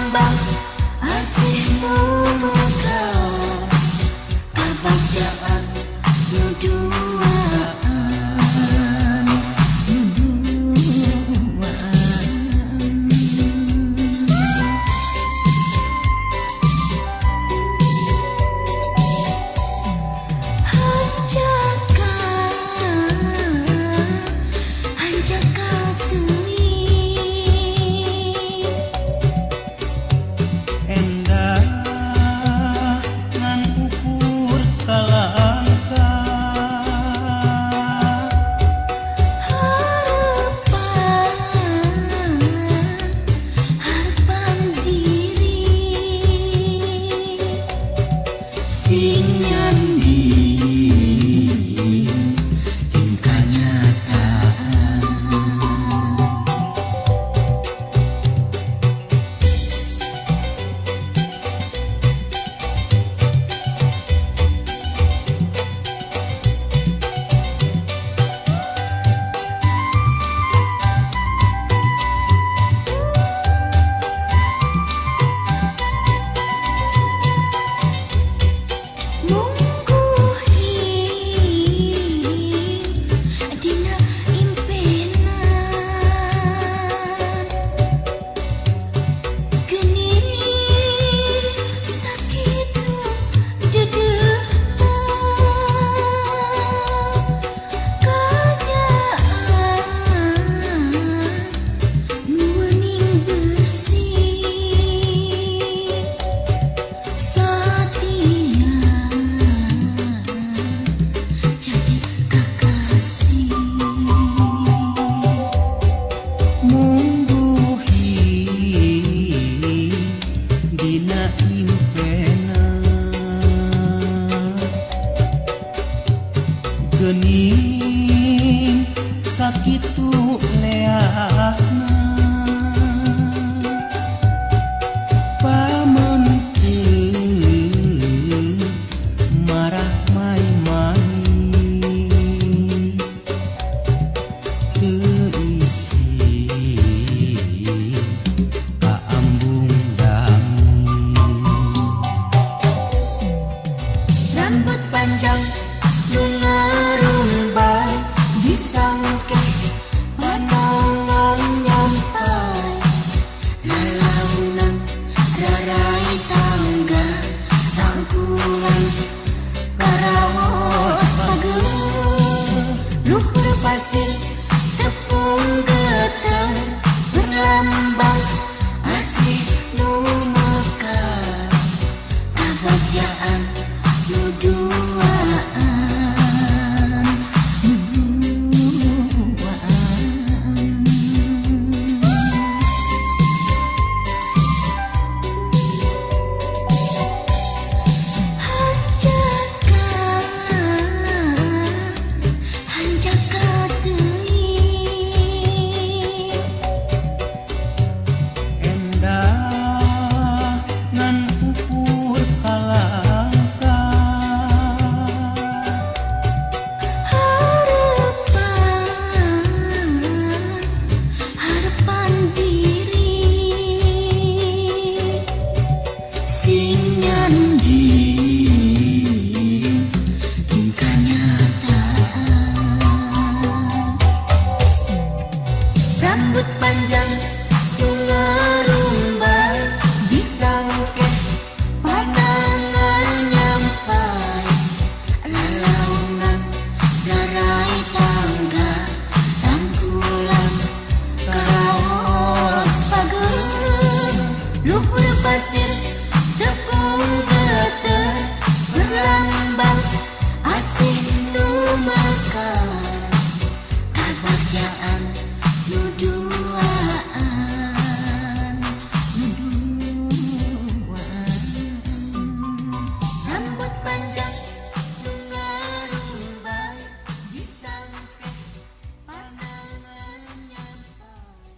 berlambang asih nu mekar kabajaan nuduaan hanjaka teuing endah ngan ukur kalangka harapan diri sing nyandi tingkah nyataan dina impenan geni sakitu dedeuhan kanyaan nuwening bersih satia jadi kakasih mungguhi dina impena geuning sakitu leahna pamenteu marah main-main teu isi kaambung damai rambut panjang nu ngarumbai disangke panangan nyampai lalaunan rarai tangga rangkulan karaos pageuh luhur pasir tepung getar berlambang asih nu mekar kabajaan nuduaan hanjaka teuing endah ngan ukur kalangka harapan diri sing nyandi tingkah nyataan rambut panjang nu ngarumbai disangke panangan nyampai lalaunan rarai tangga rangkulan karaos pageuh luhur pasir tepung getar berlambang asih nu mekar kabajaan nuduaan rambut panjang nu ngarumbai disangke panangan nyampai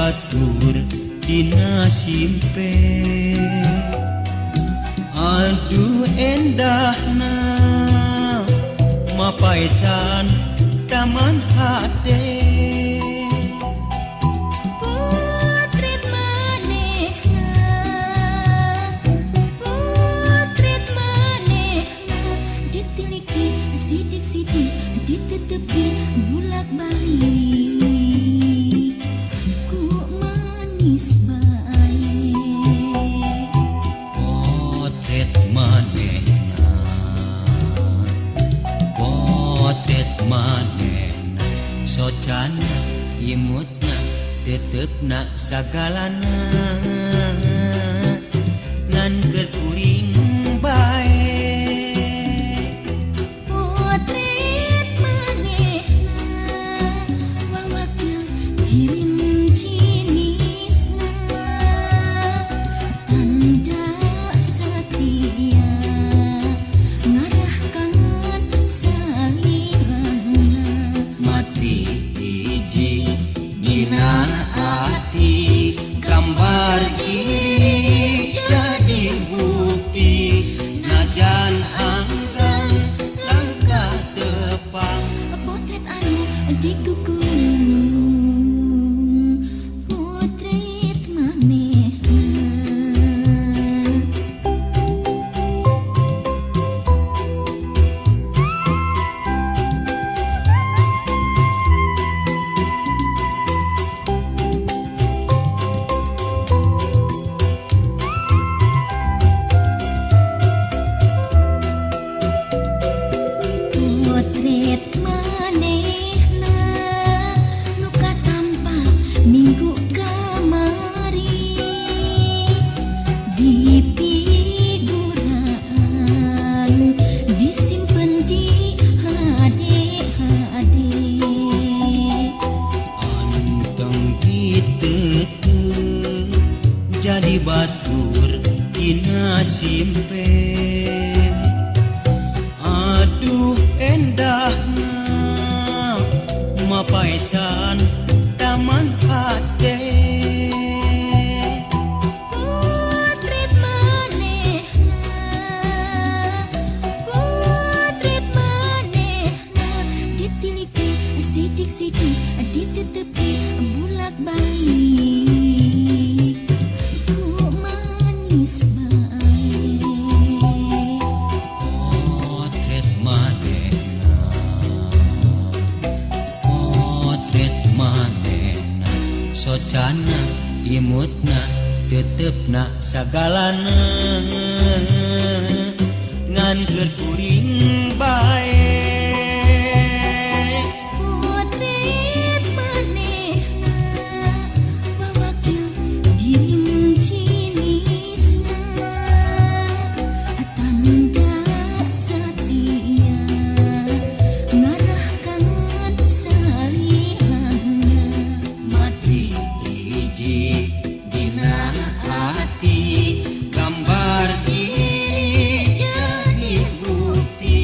batur dina simpe. Aduh endahna mapaisan taman hate. Putrit manehna, putrit manehna, ditilik di sidik-sidik, ditetepi bulak-balik, ku manis bae. Potret manehna, potret manehna, socana imutna tetepna sagalana, ngan keur kuring bae. Potret manehna, wawakil jirim jinisna, tanda setia, ngarah kangen salirana. Mati hiji dina ati, gambar kiri jadi bukti, najan anggang langkah tepang. Potret anu digugung, potret manehna. Potret manehna, luka tampa minggu kamari, di figuran disimpen di HD. Anteng ditetep jadi batur dina simpe. Aduh endahna mapaisan taman hate. Potret manehna, potret manehna, ditilik sidik-sidik, ditetepi bulak-balik, ku manis bae. Potret manehna, potret manehna, socana imutna tetepna sagalana, ngan keur kuring bae. Potret manehna, wawakil jirim jinisna, tanda setia, ngarah kangen salirana. Mati hiji dina ati, gambar kiri jadi bukti,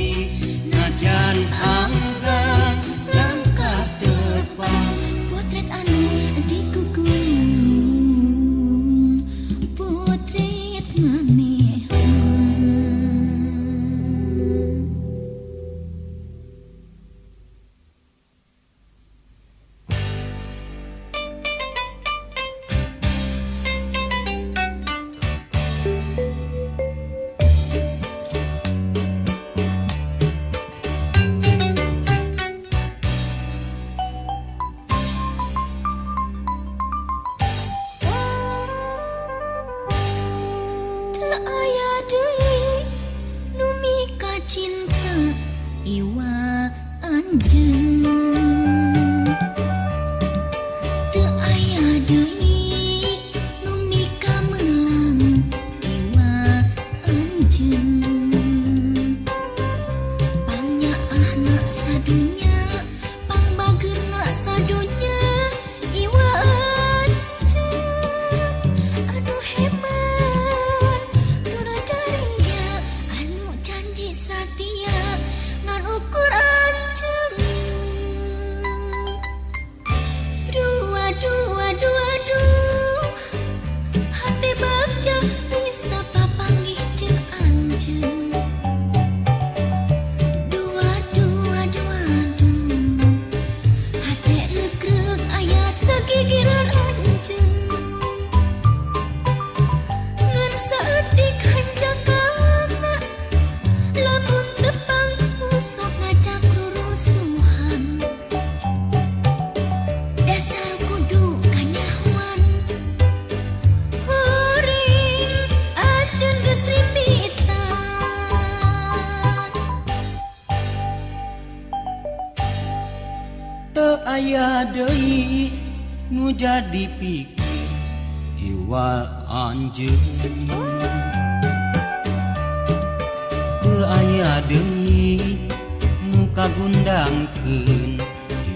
najan anggang langkah tepang. Potret anu digugung, potret manehna. Teu aya deui nu mika cinta iwa anjeun. Teu aya deui nu mika melang iwa anjeun. Panyaahna sadunya, pangbageurna sadunya, iwa anjeun. Aduh hebat, teu daria anu janji satia, ngan ukur anjeun. aya deui nu jadi pikir iwal anjeun. Teu aya deui nu kagundangkeun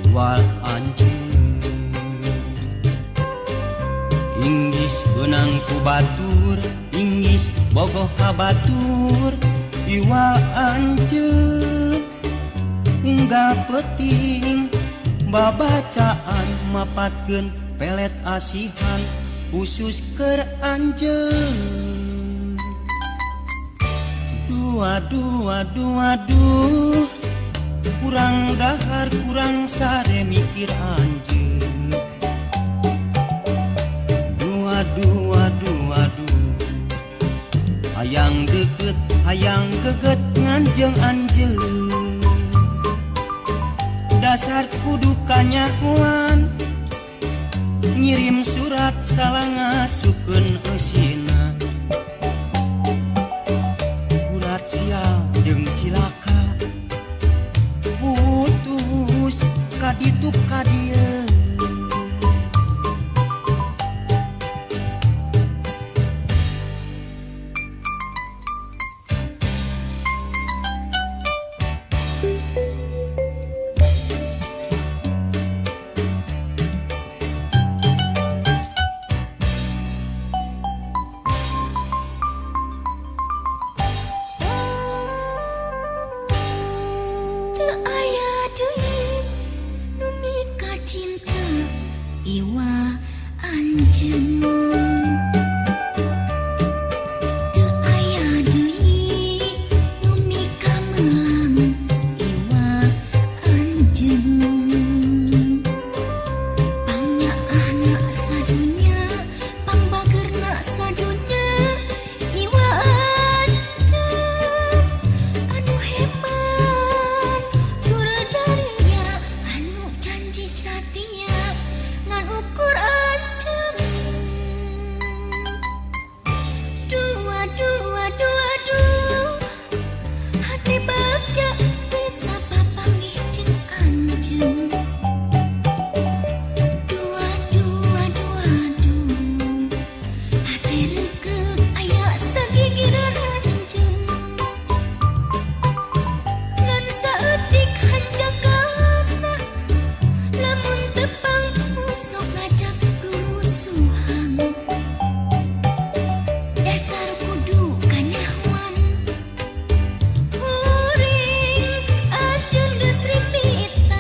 iwal anjeun. Inggis beunang ku batur, inggis bogoh ka batur iwal anjeun. Unggal peuting babacaan mapatkeun pelet asihan khusus keur anjeun. Duh, aduh, kurang dahar, kurang sare mikir anjeun. Aduh, hayang deket, hayang geget nganjeng anjeun. Dasar kudu kanyahoan ngirim surat salah ngasukeun eusina. Urat sial jeung cilaka putus kaditu kadieu. Teu aya deui nu mika cinta iwal anjeun. Teu aya deui nu mika meulang iwal anjeun. Pangnyaahna sadunya, pangbageurna sadunya iwal anjeun. Anu heman duradariya, anu janji satia ngan ukur anjeun. Aduh, hati bagja bisa papanggih jeung anjeun. Hati regreg aya sagigireun anjeun. Ngan saeutik hanjakalna, lamun teu pangusuk ngajak rusuhan. Dasar kudu kanyahoan, kuring anjeun geus rimitan.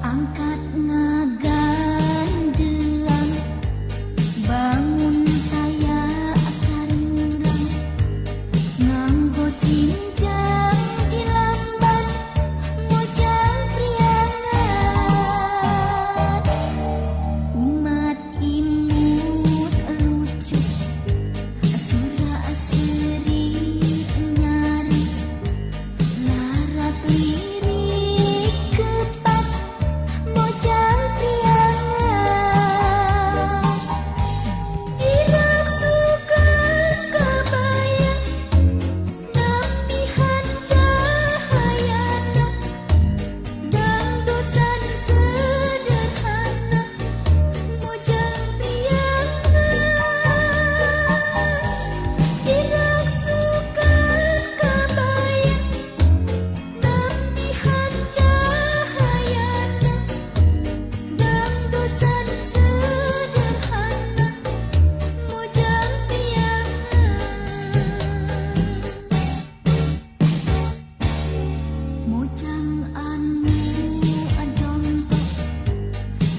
Angkat ngagandelang, bangun taya karirang, nganggo sinjang di lamban, mojang priangan. Umat imut lucu, asura aseri nyari, larap lirik kepak, mojang priangan. Dirangsukeun kabayang, nampihan cahayana, dangdosan sederhana, mojang priangan. Dirangsukeun kabayang, nampihan mojang anu adompo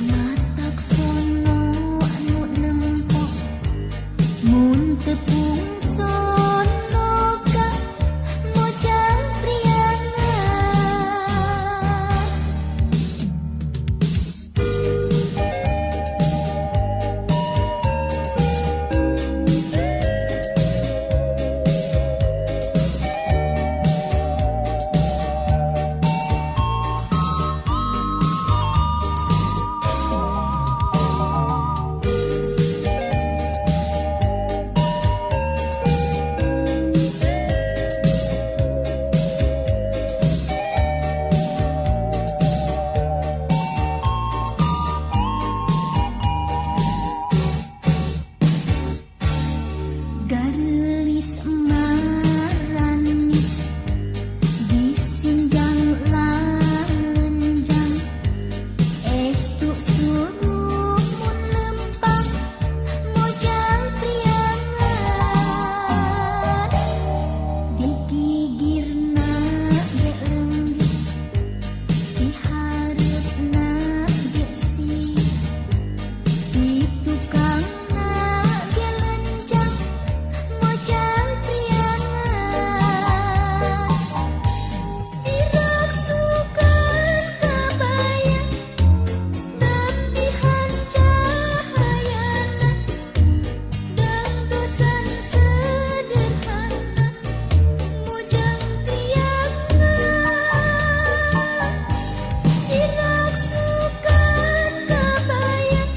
matak sono anu nempok mun tepung sono ka mojang priangan garelis maranis disinjang lanjang estu suruh mun lempang mojang priangan digigirna ge lembut dihareupna ge sih ditukangna ge lenjang mojang priangan diroksukan kabayang dambihan cahayana dangdosan sederhana mojang priangan diroksukan kabayang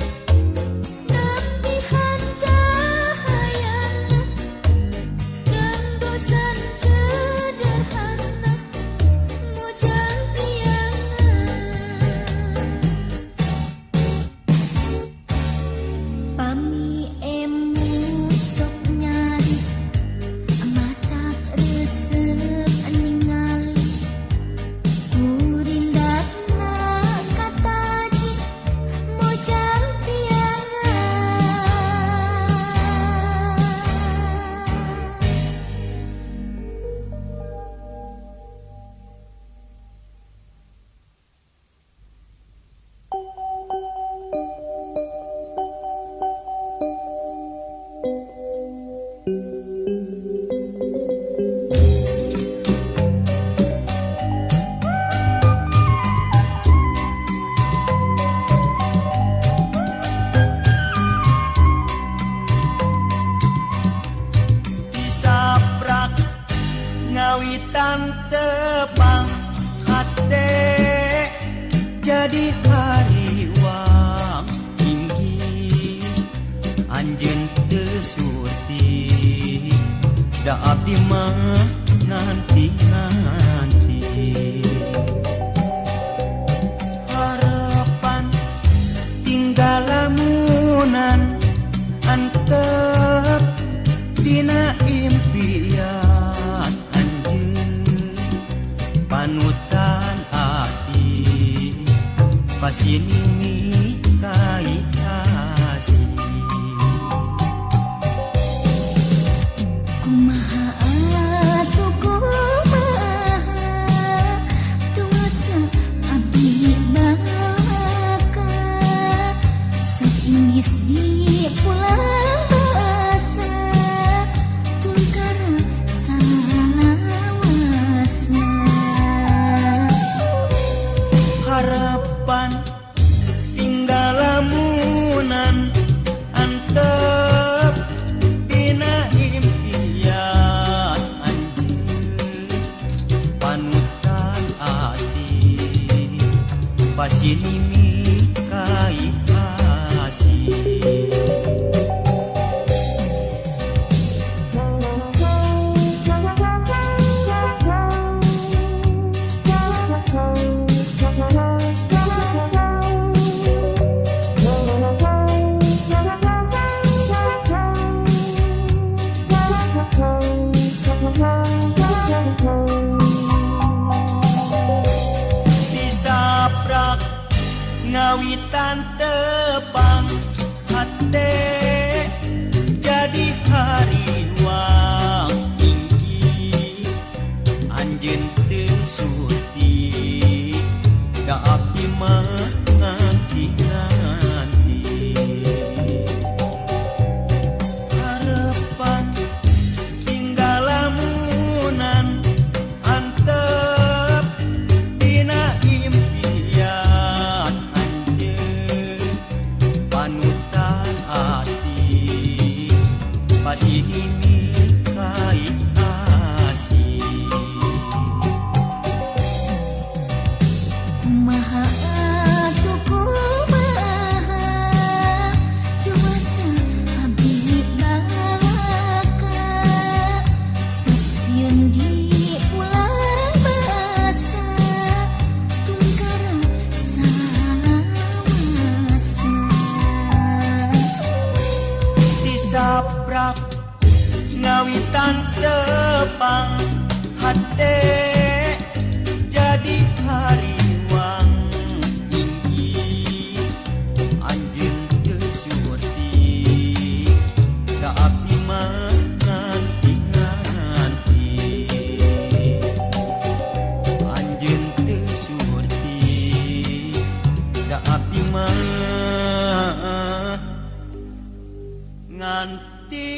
dambihan cahayana dangdosan sederhana mojang priangan pami emu sok nyari matak resep ningali kurindatna kataji mojang disaprak ngawitan tebang hate jadi hariwang tinggi anjeun teu surti da abdi mah nanti harapan tinggal lamunan antep dina impian anjeun panutan ati pasini kai kasih kumaha atuh kumaha tungasa abdi baka sok inggis di pulang asa tungkara salawasa harapan tinggal lamunan antep dina impian anjeun panutan ati pasini kai kasih disaprak ngawitan tebang hate jadi hariwang tinggi anjeun teu suti mah nganti-nganti harapan tinggal lamunan antep dina impian anjeun panutan ati pasti ini kai asih kumaha atuh kumaha dewasa abdi balaka sok sieun di ulah basa tungkara salawasa disabrak ngawitan tepang hate jadi hariwang tinggi anjeun teu surti da abdi mah nganti-nganti anjeun teu surti da abdi mah nganti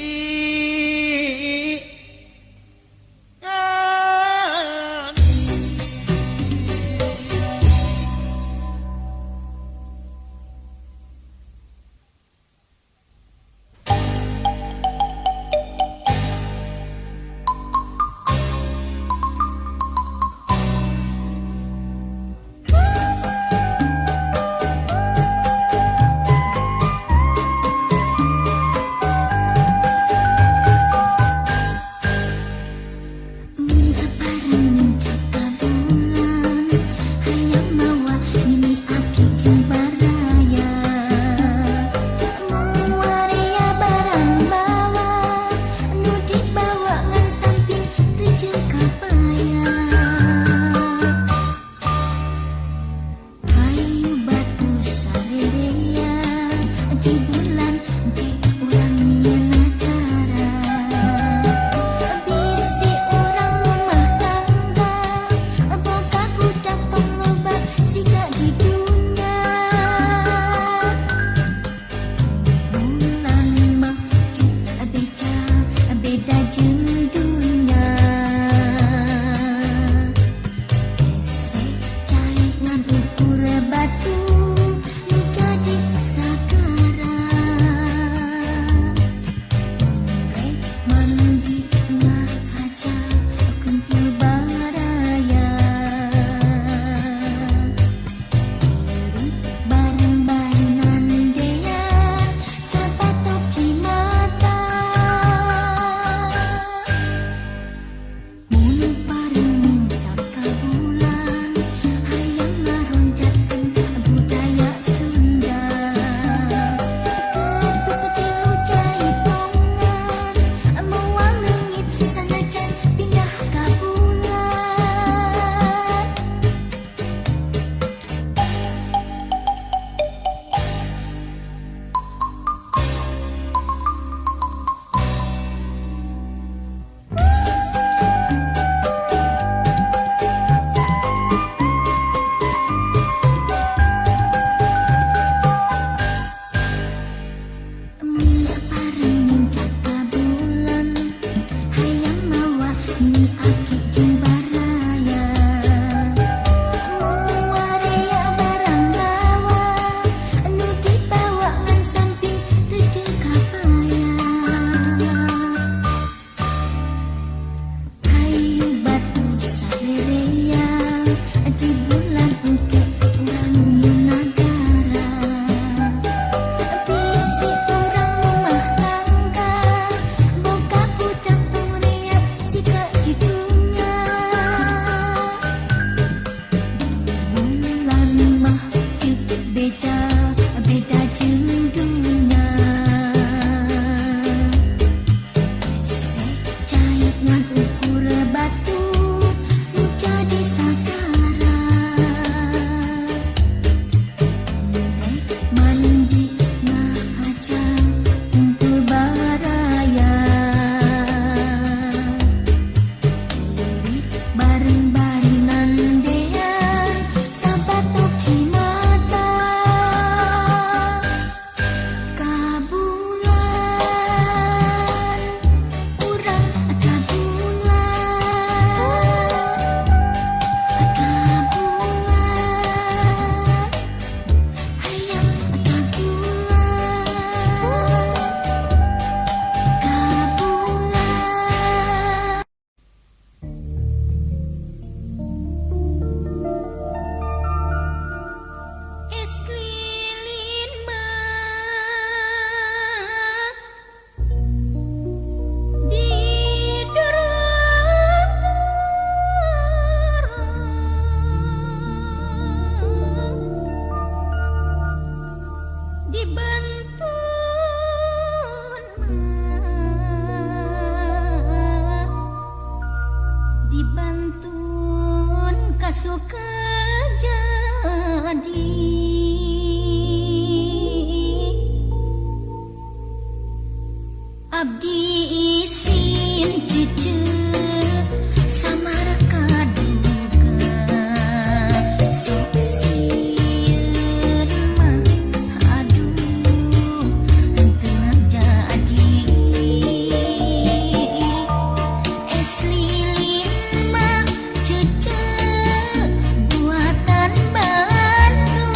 suka jadi abdi isin cucu samara kaduga sok sieun mah aduh teu jadi es lilin mah cucu buatan Bandung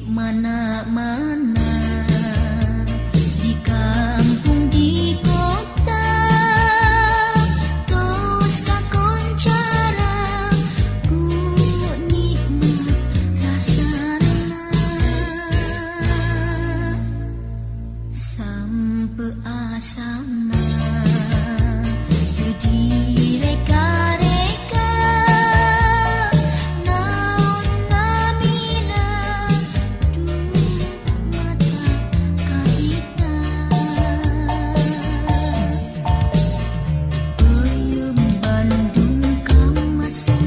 mana-mana, di kampung di kota, tos kakon cara ku nikmat rasana, sampai asana jadi reka-reka naon namina du mata kabita, Peuyeum Bandung kamasu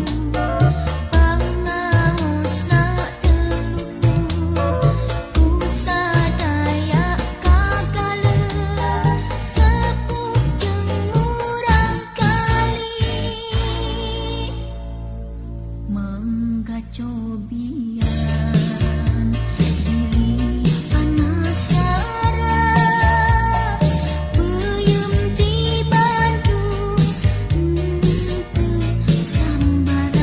pangaosna telupur ku sadaya kagaleung sepuh jeung murang kali, mangga cobian diri panasara, peuyeum ti Bandung teu sambarangan.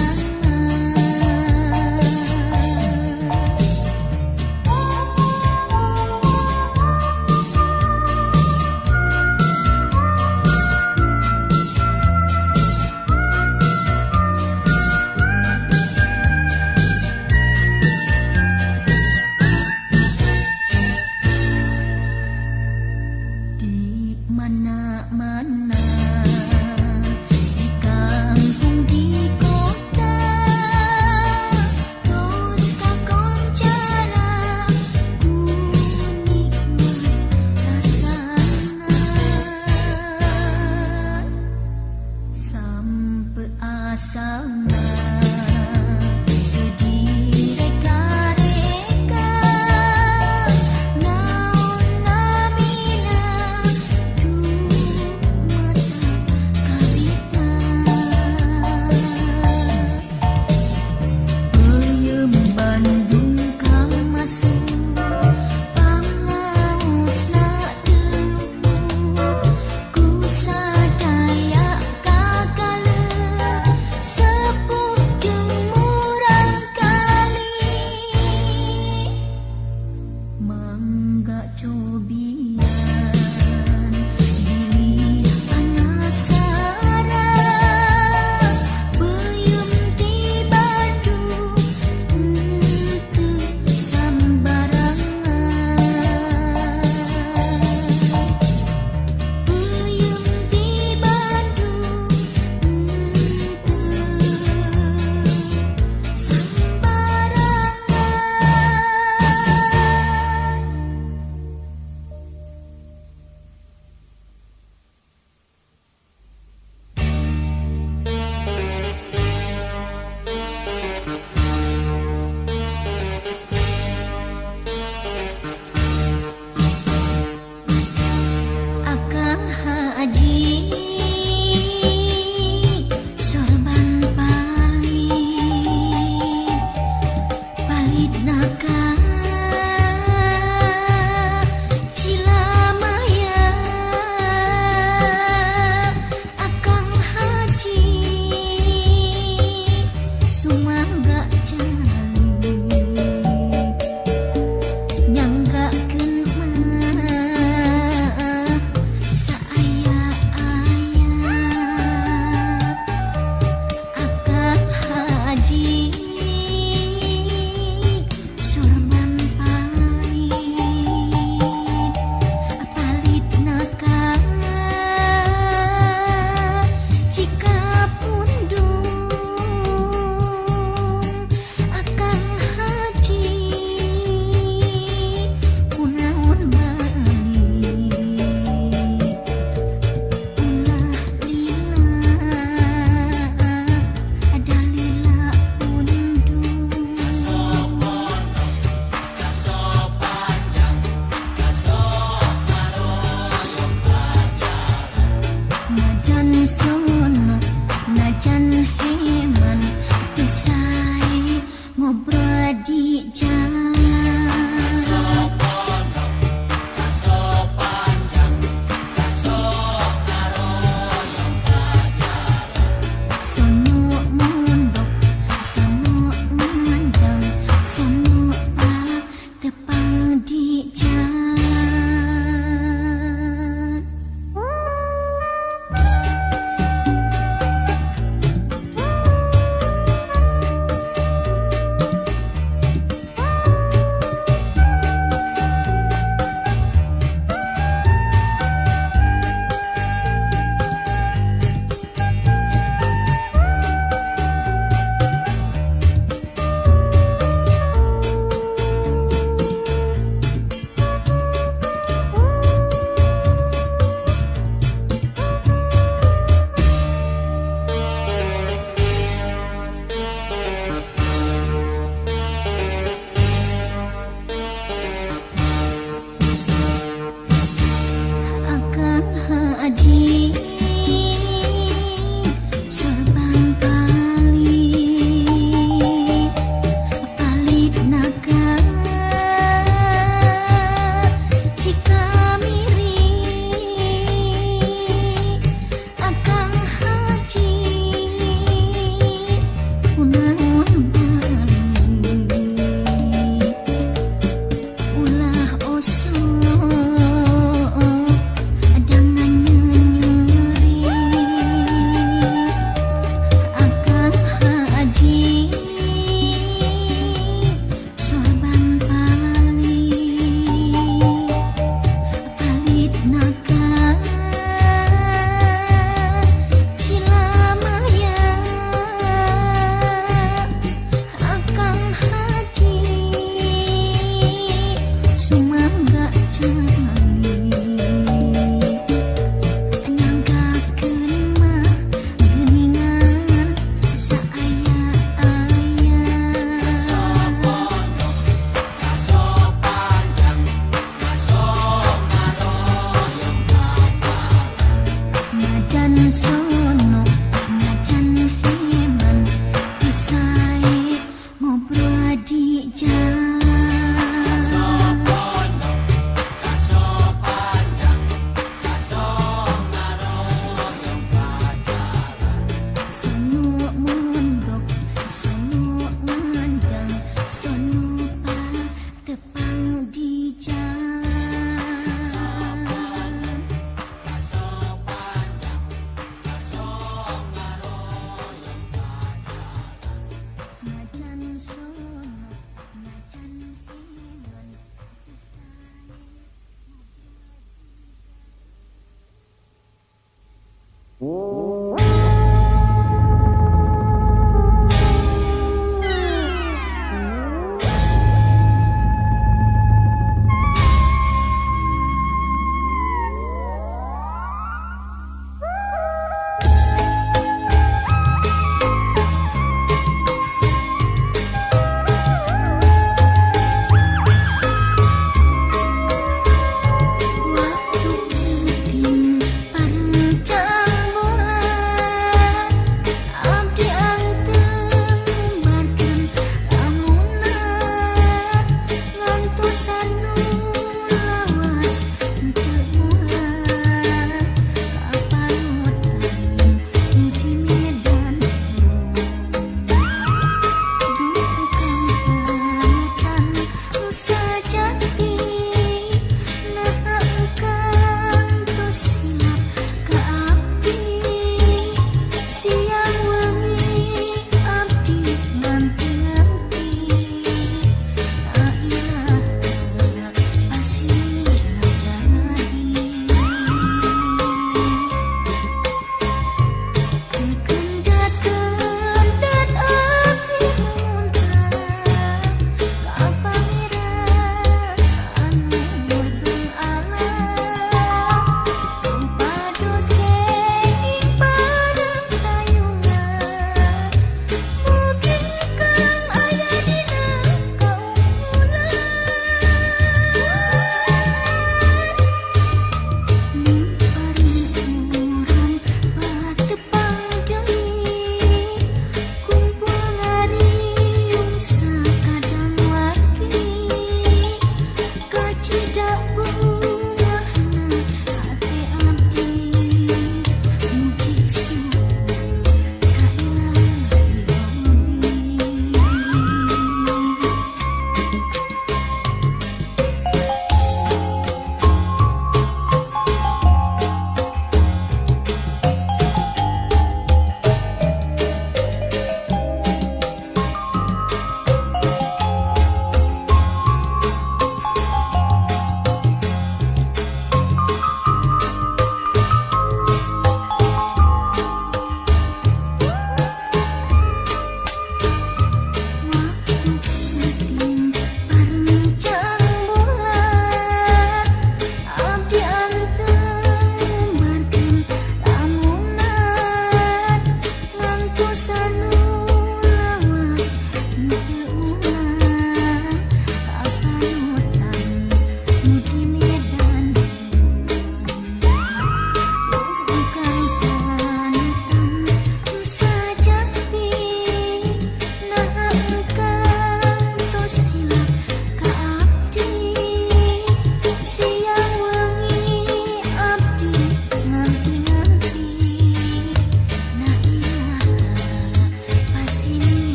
Di mana-mana, di kampung di kota, tos kakon cara ku nikmat rasana, sampai asana jadi reka-reka naon namina du mata kabita, Peuyeum Bandung kamasu pangaosna telupur ku sadaya kagaleung sepuh jeung murang kali, mangga cobian diri panasara, peuyeum ti Bandung teu sambarangan, peuyeum ti Bandung teu sambarangan. Akang haji sorban palidna ka Cilamaya, akang haji sumangga cali nyanggakeun mah saaya-aya, akang haji sorban palidna ka Cikapundung, akang haji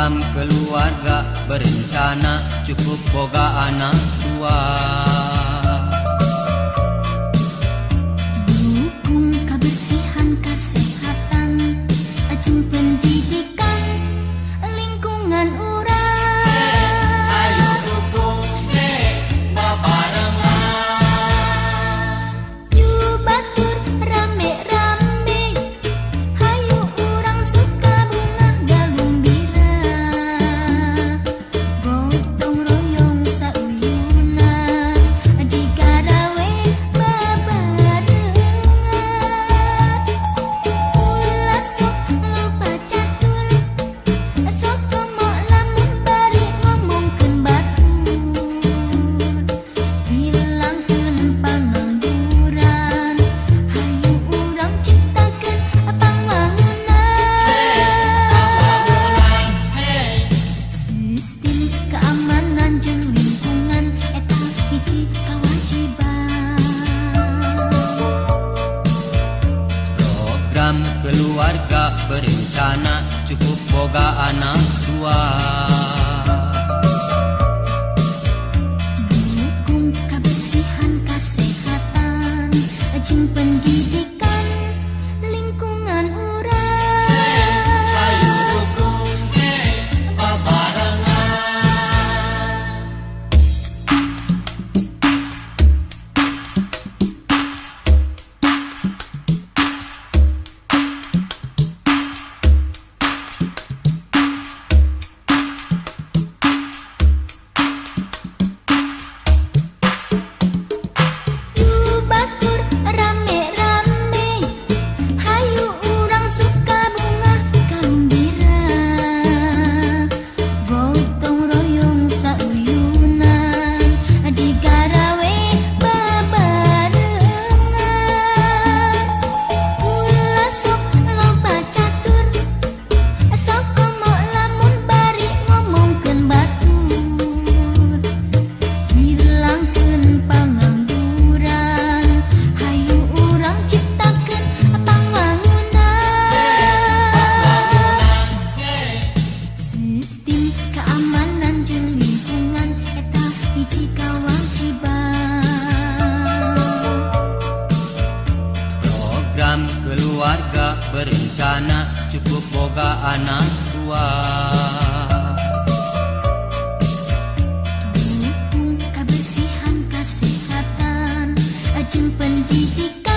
Program keluarga berencana cukup boga anak tua. Dukung kebersihan kesehatan jeung pendidikan lingkungan urang. Ayo dukung babarengan. Yu batur rame-rame, hayu urang suka bunga galumbira. Gotong royong sauyuna, digarawe babarengan. Ulah sok lupa catur, sok komo lamun bari ngomongkeun batur. Hilangkeun pangangguran, hayu urang ciptakeun pangwangunan. Sistem keamanan jeung lingkungan eta hiji kawajiban. Program keluarga berencana cukup boga anak tua. Dukung kebersihan kesehatan jeung pendidikan lingkungan urang. Ayo dukung babarengan. Yu batur rame-rame, hayu urang suka bunga galumbira. Gotong royong sauyunan, digarawe babarengan. Ulah sok loba catur, sok komo lamun bari ngomongkeun batur. Hilangkeun pangangguran, hayu urang ciptakeun pangwangunan. Sistem keamanan jeung lingkungan eta hiji kawajiban. Program keluarga berencana cukup boga anak tua. Dukung kebersihan kesehatan jeung pendidikan